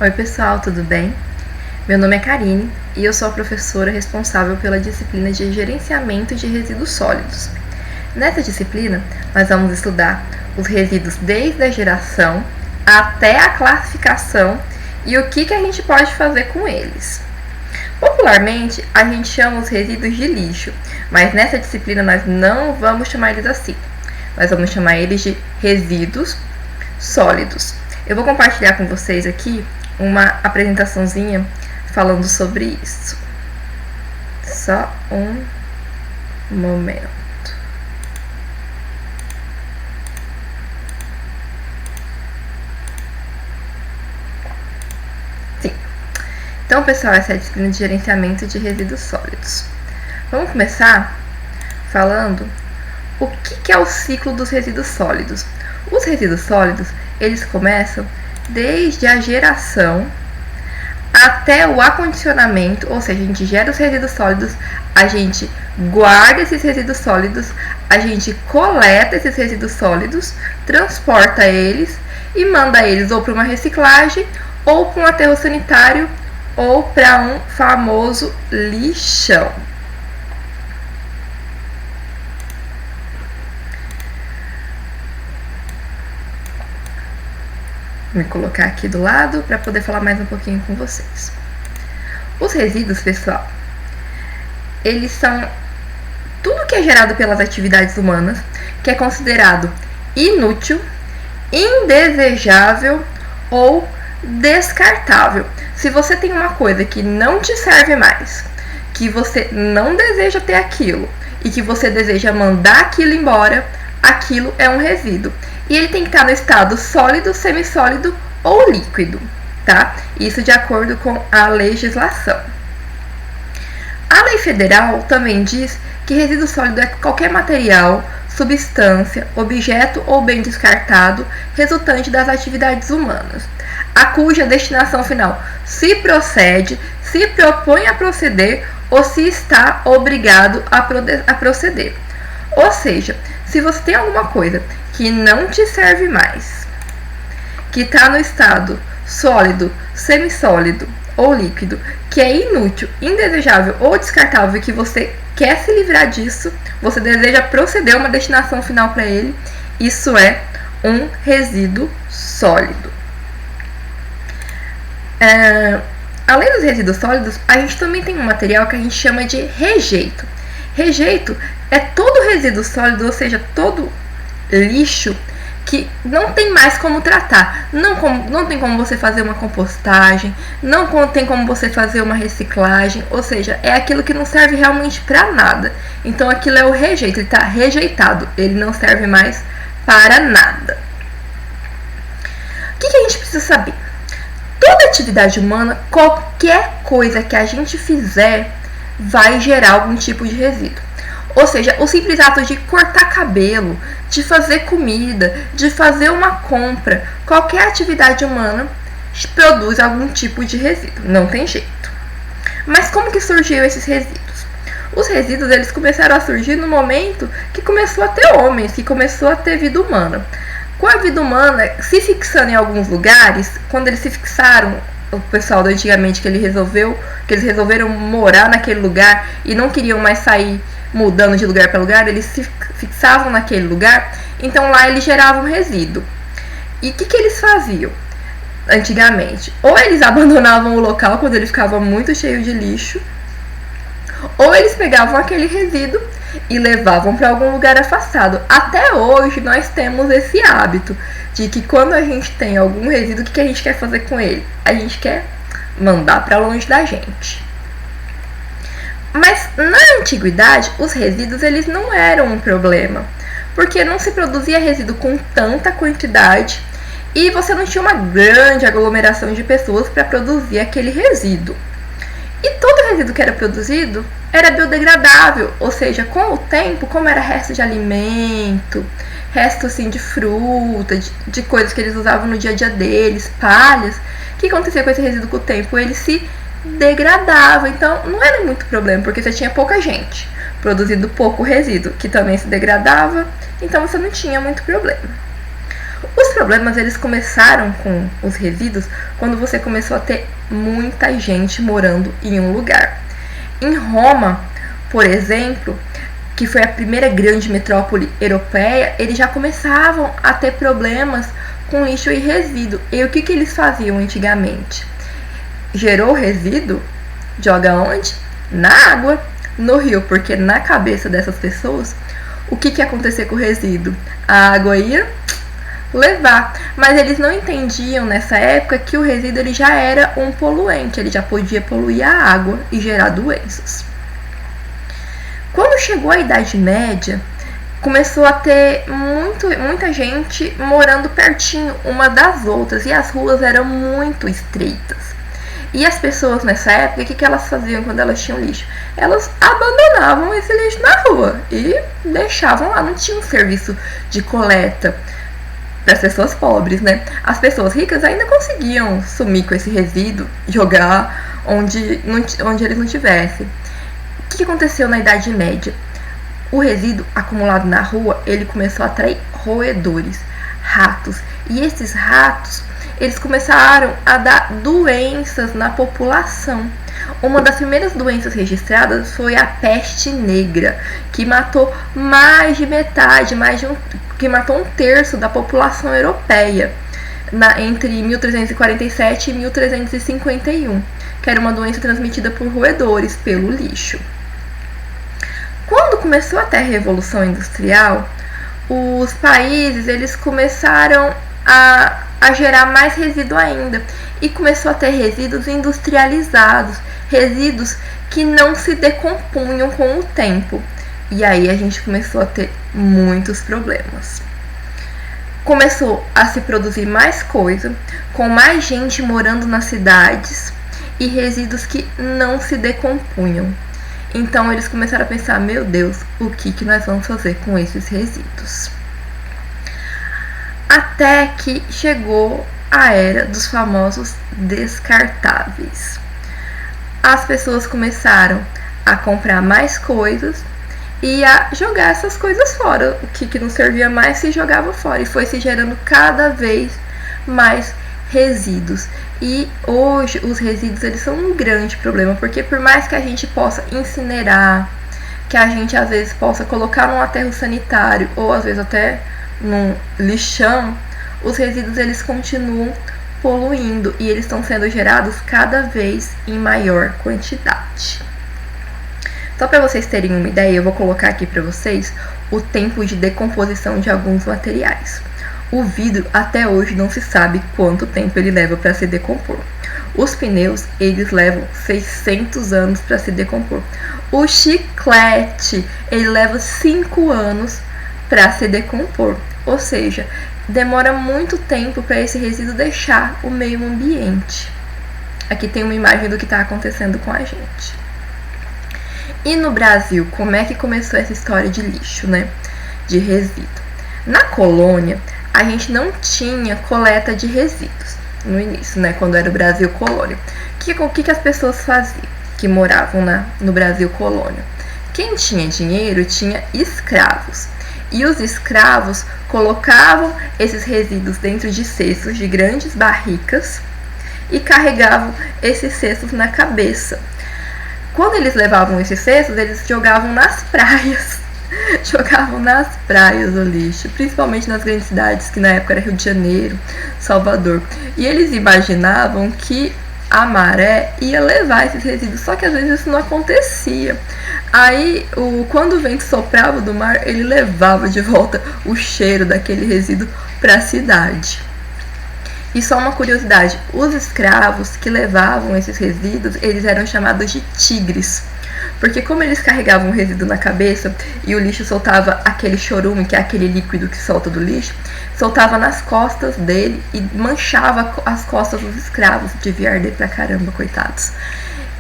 Oi pessoal, tudo bem? Meu nome é Karine e eu sou a professora responsável pela disciplina de gerenciamento de resíduos sólidos. Nessa disciplina, nós vamos estudar os resíduos desde a geração até a classificação e o que a gente pode fazer com eles. Popularmente, a gente chama os resíduos de lixo, mas nessa disciplina nós não vamos chamar eles assim. Nós vamos chamar eles de resíduos sólidos. Eu vou compartilhar com vocês aqui uma apresentaçãozinha falando sobre isso. Só um momento. Sim. Então, pessoal, essa é a disciplina de gerenciamento de resíduos sólidos. Vamos começar falando o que é o ciclo dos resíduos sólidos. Os resíduos sólidos, eles começam desde a geração até o acondicionamento, ou seja, a gente gera os resíduos sólidos, a gente guarda esses resíduos sólidos, a gente coleta esses resíduos sólidos, transporta eles e manda eles ou para uma reciclagem, ou para um aterro sanitário, ou para um famoso lixão. Vou me colocar aqui do lado para poder falar mais um pouquinho com vocês. Os resíduos, pessoal, eles são tudo que é gerado pelas atividades humanas, que é considerado inútil, indesejável ou descartável. Se você tem uma coisa que não te serve mais, que você não deseja ter aquilo e que você deseja mandar aquilo embora, aquilo é um resíduo. E ele tem que estar no estado sólido, semissólido ou líquido, tá? Isso de acordo com a legislação. A lei federal também diz que resíduo sólido é qualquer material, substância, objeto ou bem descartado resultante das atividades humanas, a cuja destinação final se procede, se propõe a proceder ou se está obrigado a proceder. Ou seja, se você tem alguma coisa que não te serve mais, que está no estado sólido, semissólido ou líquido, que é inútil, indesejável ou descartável e que você quer se livrar disso, você deseja proceder a uma destinação final para ele, isso é um resíduo sólido. Além dos resíduos sólidos, a gente também tem um material que a gente chama de rejeito. Rejeito é todo resíduo sólido, ou seja, todo lixo que não tem mais como tratar, não tem como você fazer uma compostagem, não tem como você fazer uma reciclagem, ou seja, é aquilo que não serve realmente para nada. Então aquilo é o rejeito, ele está rejeitado, ele não serve mais para nada. O que a gente precisa saber? Toda atividade humana, qualquer coisa que a gente fizer, vai gerar algum tipo de resíduo. Ou seja, o simples ato de cortar cabelo, de fazer comida, de fazer uma compra, qualquer atividade humana produz algum tipo de resíduo, não tem jeito. Mas como que surgiu esses resíduos? Os resíduos, eles começaram a surgir no momento que começou a ter homens, que começou a ter vida humana. Com a vida humana se fixando em alguns lugares, quando eles se fixaram, o pessoal do antigamente que eles resolveram morar naquele lugar e não queriam mais sair mudando de lugar para lugar, eles se fixavam naquele lugar, então lá eles geravam resíduo. E o que eles faziam antigamente? Ou eles abandonavam o local quando ele ficava muito cheio de lixo, ou eles pegavam aquele resíduo e levavam para algum lugar afastado. Até hoje nós temos esse hábito de que quando a gente tem algum resíduo, o que a gente quer fazer com ele? A gente quer mandar para longe da gente. Mas na antiguidade, os resíduos eles não eram um problema, porque não se produzia resíduo com tanta quantidade e você não tinha uma grande aglomeração de pessoas para produzir aquele resíduo. E todo resíduo que era produzido era biodegradável, ou seja, com o tempo, como era resto de alimento, resto assim, de fruta, de coisas que eles usavam no dia a dia deles, palhas, o que acontecia com esse resíduo com o tempo? Ele se degradava, então não era muito problema, porque você tinha pouca gente produzindo pouco resíduo, que também se degradava, então você não tinha muito problema. Os problemas eles começaram com os resíduos quando você começou a ter muita gente morando em um lugar. Em Roma, por exemplo, que foi a primeira grande metrópole europeia, eles já começavam a ter problemas com lixo e resíduo. E o que eles faziam antigamente? Gerou resíduo? Joga onde? Na água, no rio, porque na cabeça dessas pessoas, o que ia acontecer com o resíduo? A água ia levar, mas eles não entendiam nessa época que o resíduo ele já era um poluente, ele já podia poluir a água e gerar doenças. Quando chegou a Idade Média, começou a ter muita gente morando pertinho uma das outras e as ruas eram muito estreitas. E as pessoas nessa época, o que elas faziam quando elas tinham lixo? Elas abandonavam esse lixo na rua e deixavam lá, não tinha um serviço de coleta para as pessoas pobres, né? As pessoas ricas ainda conseguiam sumir com esse resíduo, jogar onde eles não tivessem. O que aconteceu na Idade Média? O resíduo acumulado na rua, ele começou a atrair roedores, ratos. E esses ratos, eles começaram a dar doenças na população. Uma das primeiras doenças registradas foi a peste negra, que matou mais de metade, que matou um terço da população europeia entre 1347 e 1351, que era uma doença transmitida por roedores, pelo lixo. Quando começou a ter a Revolução Industrial, os países eles começaram a gerar mais resíduo ainda e começou a ter resíduos industrializados, resíduos que não se decompunham com o tempo. E aí a gente começou a ter muitos problemas. Começou a se produzir mais coisa, com mais gente morando nas cidades e resíduos que não se decompunham. Então eles começaram a pensar, meu Deus, o que nós vamos fazer com esses resíduos? Até que chegou a era dos famosos descartáveis. As pessoas começaram a comprar mais coisas e a jogar essas coisas fora. O que não servia mais se jogava fora e foi se gerando cada vez mais resíduos. E hoje os resíduos eles são um grande problema, porque por mais que a gente possa incinerar, que a gente às vezes possa colocar num aterro sanitário ou às vezes até num lixão, os resíduos eles continuam poluindo e eles estão sendo gerados cada vez em maior quantidade. Só para vocês terem uma ideia, eu vou colocar aqui para vocês o tempo de decomposição de alguns materiais. O vidro até hoje não se sabe quanto tempo ele leva para se decompor. Os pneus, eles levam 600 anos para se decompor. O chiclete, ele leva 5 anos para se decompor. Ou seja, demora muito tempo para esse resíduo deixar o meio ambiente. Aqui tem uma imagem do que está acontecendo com a gente. E no Brasil, como é que começou essa história de lixo, né? De resíduo. Na colônia, a gente não tinha coleta de resíduos no início, né? Quando era o Brasil colônia. O que as pessoas faziam que moravam no Brasil colônia? Quem tinha dinheiro tinha escravos. E os escravos colocavam esses resíduos dentro de cestos de grandes barricas e carregavam esses cestos na cabeça. Quando eles levavam esses cestos, eles jogavam nas praias. Jogavam nas praias o lixo, principalmente nas grandes cidades, que na época era Rio de Janeiro, Salvador. E eles imaginavam que a maré ia levar esses resíduos, só que às vezes isso não acontecia. Aí, quando o vento soprava do mar, ele levava de volta o cheiro daquele resíduo para a cidade. E só uma curiosidade, os escravos que levavam esses resíduos, eles eram chamados de tigres. Porque como eles carregavam o resíduo na cabeça e o lixo soltava aquele chorume, que é aquele líquido que solta do lixo, soltava nas costas dele e manchava as costas dos escravos. Devia arder pra caramba, coitados.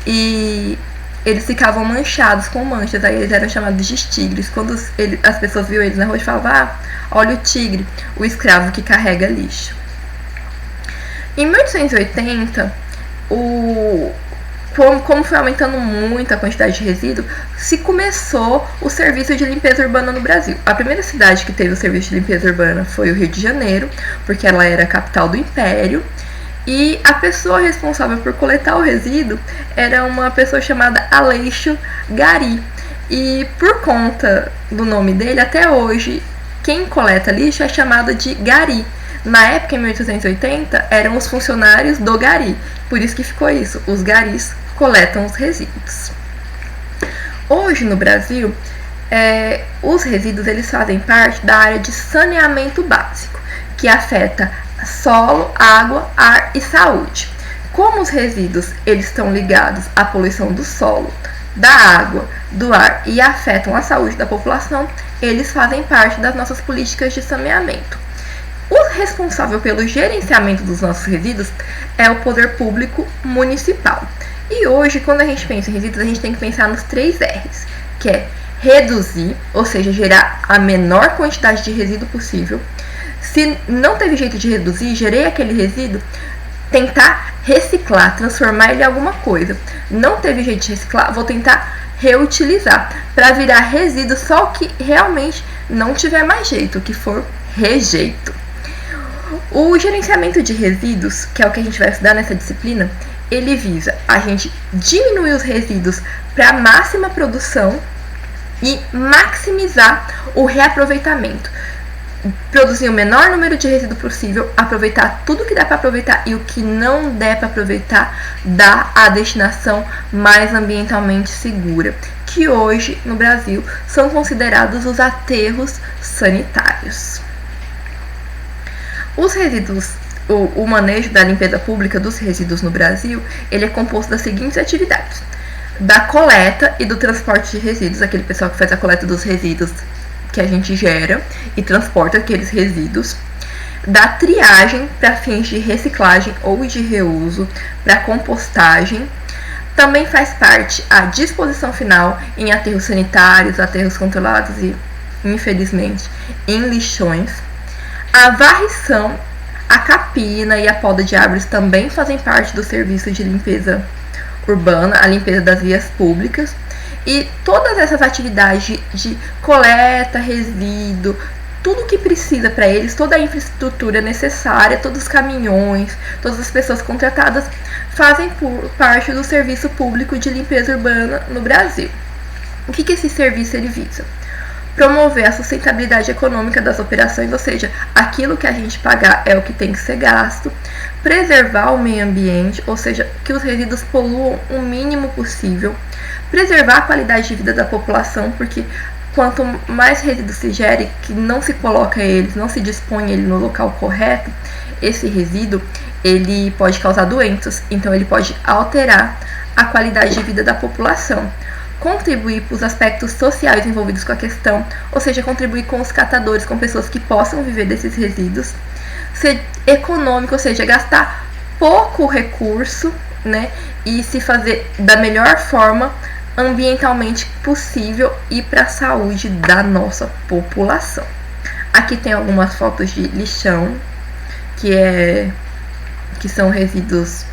E eles ficavam manchados com manchas, aí eles eram chamados de tigres. Quando as pessoas viam eles na rua e falavam, olha o tigre, o escravo que carrega lixo. Em 1880, como foi aumentando muito a quantidade de resíduo, se começou o serviço de limpeza urbana no Brasil. A primeira cidade que teve o serviço de limpeza urbana foi o Rio de Janeiro, porque ela era a capital do Império, e a pessoa responsável por coletar o resíduo era uma pessoa chamada Aleixo Gari. E por conta do nome dele, até hoje, quem coleta lixo é chamado de Gari. Na época, em 1880, eram os funcionários do Gari. Por isso que ficou isso, os garis coletam os resíduos. Hoje no Brasil, os resíduos eles fazem parte da área de saneamento básico, que afeta solo, água, ar e saúde. Como os resíduos eles estão ligados à poluição do solo, da água, do ar e afetam a saúde da população, eles fazem parte das nossas políticas de saneamento. O responsável pelo gerenciamento dos nossos resíduos é o poder público municipal. E hoje, quando a gente pensa em resíduos, a gente tem que pensar nos 3 R's, que é reduzir, ou seja, gerar a menor quantidade de resíduo possível. Se não teve jeito de reduzir, gerei aquele resíduo, tentar reciclar, transformar ele em alguma coisa. Não teve jeito de reciclar, vou tentar reutilizar, para virar resíduo só o que realmente não tiver mais jeito, o que for rejeito. O gerenciamento de resíduos, que é o que a gente vai estudar nessa disciplina, ele visa a gente diminuir os resíduos para a máxima produção e maximizar o reaproveitamento. Produzir o menor número de resíduo possível, aproveitar tudo que dá para aproveitar e o que não der para aproveitar, dar a destinação mais ambientalmente segura, que hoje no Brasil são considerados os aterros sanitários. Os resíduos, o manejo da limpeza pública dos resíduos no Brasil, ele é composto das seguintes atividades: da coleta e do transporte de resíduos, aquele pessoal que faz a coleta dos resíduos que a gente gera e transporta aqueles resíduos, da triagem para fins de reciclagem ou de reuso, para compostagem. Também faz parte a disposição final em aterros sanitários, aterros controlados e, infelizmente, em lixões. A varrição, a capina e a poda de árvores também fazem parte do serviço de limpeza urbana, a limpeza das vias públicas. E todas essas atividades de coleta, resíduo, tudo que precisa para eles, toda a infraestrutura necessária, todos os caminhões, todas as pessoas contratadas fazem parte do serviço público de limpeza urbana no Brasil. O que esse serviço ele visa? Promover a sustentabilidade econômica das operações, ou seja, aquilo que a gente pagar é o que tem que ser gasto, preservar o meio ambiente, ou seja, que os resíduos poluam o mínimo possível, preservar a qualidade de vida da população, porque quanto mais resíduos se gere, que não se coloca eles, não se dispõe ele no local correto, esse resíduo ele pode causar doenças, então ele pode alterar a qualidade de vida da população. Contribuir para os aspectos sociais envolvidos com a questão, ou seja, contribuir com os catadores, com pessoas que possam viver desses resíduos. Ser econômico, ou seja, gastar pouco recurso, né, e se fazer da melhor forma ambientalmente possível e para a saúde da nossa população. Aqui tem algumas fotos de lixão, que são resíduos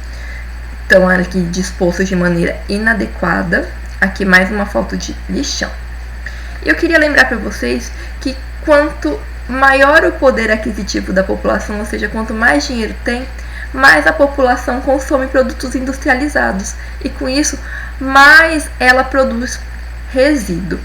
estão aqui dispostos de maneira inadequada. Aqui mais uma foto de lixão. Eu queria lembrar para vocês que quanto maior o poder aquisitivo da população, ou seja, quanto mais dinheiro tem, mais a população consome produtos industrializados e com isso mais ela produz resíduo.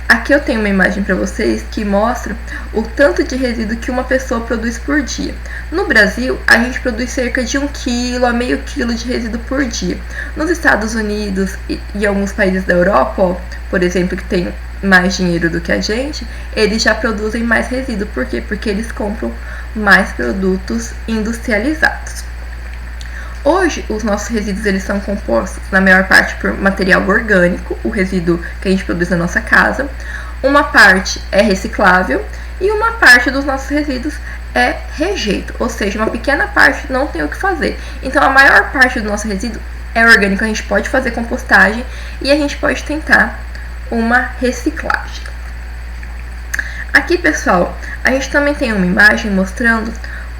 Aqui eu tenho uma imagem para vocês que mostra o tanto de resíduo que uma pessoa produz por dia. No Brasil, a gente produz cerca de 1 quilo a meio quilo de resíduo por dia. Nos Estados Unidos e alguns países da Europa, por exemplo, que tem mais dinheiro do que a gente, eles já produzem mais resíduo. Por quê? Porque eles compram mais produtos industrializados. Hoje, os nossos resíduos eles são compostos, na maior parte, por material orgânico, o resíduo que a gente produz na nossa casa. Uma parte é reciclável e uma parte dos nossos resíduos é rejeito, ou seja, uma pequena parte não tem o que fazer. Então, a maior parte do nosso resíduo é orgânico, a gente pode fazer compostagem e a gente pode tentar uma reciclagem. Aqui, pessoal, a gente também tem uma imagem mostrando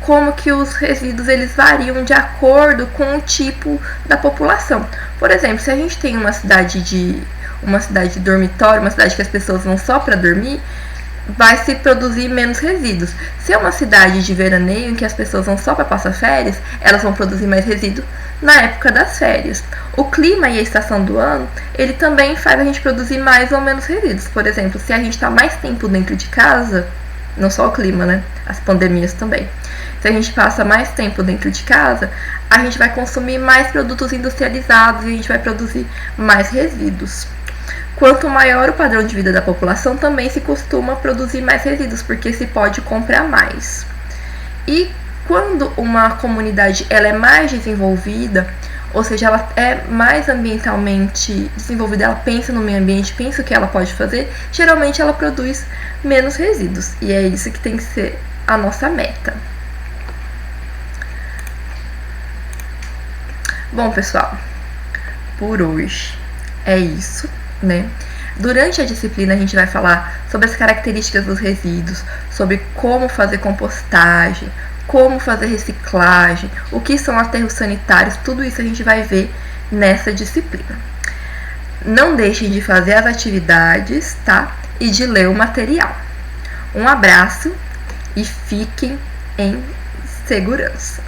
como que os resíduos eles variam de acordo com o tipo da população. Por exemplo, se a gente tem uma cidade de dormitório, uma cidade que as pessoas vão só para dormir, vai se produzir menos resíduos. Se é uma cidade de veraneio em que as pessoas vão só para passar férias, elas vão produzir mais resíduo na época das férias. O clima e a estação do ano, ele também faz a gente produzir mais ou menos resíduos. Por exemplo, se a gente está mais tempo dentro de casa, não só o clima, né? As pandemias também. Se a gente passa mais tempo dentro de casa, a gente vai consumir mais produtos industrializados e a gente vai produzir mais resíduos. Quanto maior o padrão de vida da população, também se costuma produzir mais resíduos, porque se pode comprar mais. E quando uma comunidade ela é mais desenvolvida, ou seja, ela é mais ambientalmente desenvolvida, ela pensa no meio ambiente, pensa o que ela pode fazer, geralmente ela produz menos resíduos. E é isso que tem que ser a nossa meta. Bom, pessoal, por hoje é isso, né? Durante a disciplina a gente vai falar sobre as características dos resíduos, sobre como fazer compostagem, como fazer reciclagem, o que são aterros sanitários, tudo isso a gente vai ver nessa disciplina. Não deixem de fazer as atividades, tá? E de ler o material. Um abraço e fiquem em segurança.